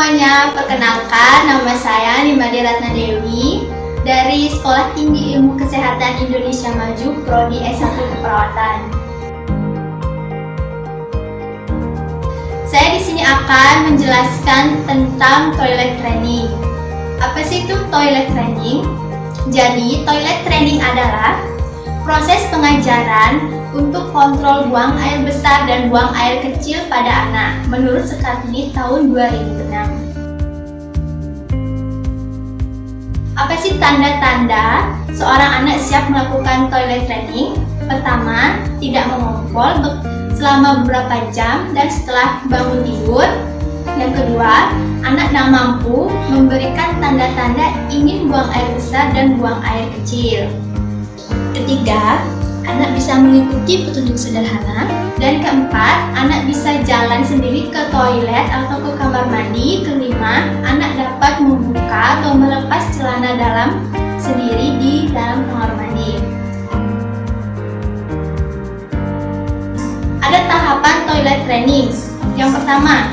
semuanya, perkenalkan nama saya Nimade Ratna Dewi dari Sekolah Tinggi Ilmu Kesehatan Indonesia Maju Prodi S1 Keperawatan. Saya di sini akan menjelaskan tentang toilet training. Apa sih itu toilet training? Jadi, toilet training adalah proses pengajaran untuk kontrol buang air besar dan buang air kecil pada anak menurut Sekartini tahun 2006. Apa sih tanda-tanda seorang anak siap melakukan toilet training? Pertama, tidak mengompol selama beberapa jam dan setelah bangun tidur. Yang kedua, anak tidak mampu memberikan tanda-tanda ingin buang air besar dan buang air kecil. Ketiga, anak bisa mengikuti petunjuk sederhana. Dan keempat, anak bisa jalan sendiri ke toilet atau ke kamar mandi. Kelima, anak dapat membuka atau melepas celana dalam sendiri di dalam kamar mandi. Ada tahapan toilet training. Yang pertama,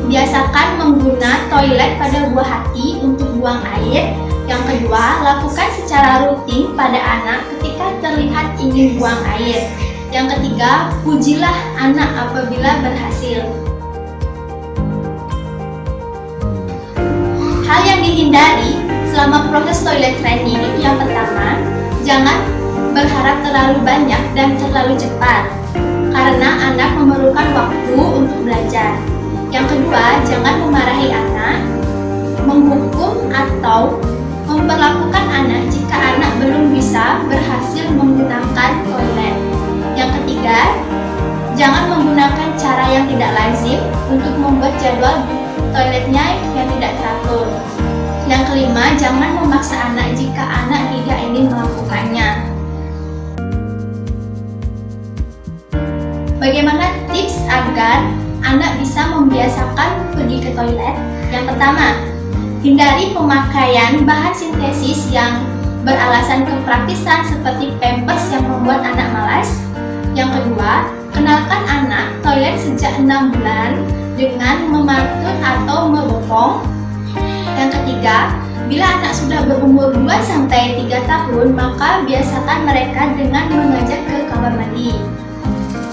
biasakan mengguna toilet pada buah hati untuk buang air. Yang kedua, lakukan secara rutin pada anak ketika terlihat ingin buang air. Yang ketiga, pujilah anak apabila berhasil. Hal yang dihindari selama proses toilet training yang pertama, jangan berharap terlalu banyak dan terlalu cepat, karena anak memerlukan waktu untuk belajar. Yang kedua, jangan memarahi anak, menghukum atau memperlakukan anak jika anak belum bisa berhasil menggunakan toilet. Yang ketiga, jangan menggunakan cara yang tidak lazim untuk membuat jadwal toiletnya yang tidak teratur. Yang kelima, jangan memaksa anak jika anak tidak ingin melakukannya. Bagaimana tips agar anak bisa membiasakan pergi ke toilet? Yang pertama, hindari pemakaian bahan sintesis yang beralasan kepraktisan seperti pampers yang membuat anak malas. Yang kedua, kenalkan anak toilet sejak 6 bulan dengan memantun atau membopong. Yang ketiga, bila anak sudah berumur 2-3 tahun, maka biasakan mereka dengan mengajak ke kamar mandi.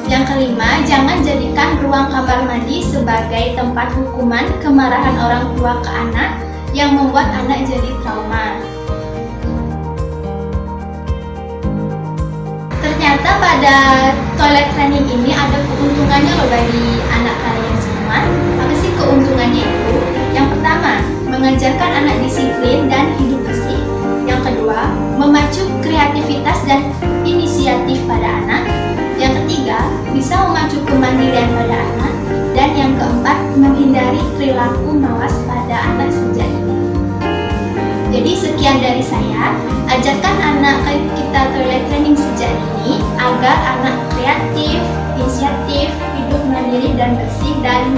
Yang kelima, jangan jadikan ruang kamar mandi sebagai tempat hukuman kemarahan orang tua ke anak yang membuat anak jadi trauma. Ternyata pada toilet training ini ada keuntungannya loh bagi anak kalian semua. Apa sih keuntungannya itu? Yang pertama, mengajarkan anak disiplin dan hidup bersih. Yang kedua, memacu kreativitas dan inisiatif pada anak. Yang ketiga, bisa memacu kemandirian pada anak. Dan yang keempat, menghindari perilaku malas pada anak sejak dini. Jadi sekian dari saya, ajarkan anak kita toilet training sejak dini agar anak kreatif, inisiatif, hidup mandiri dan bersih dan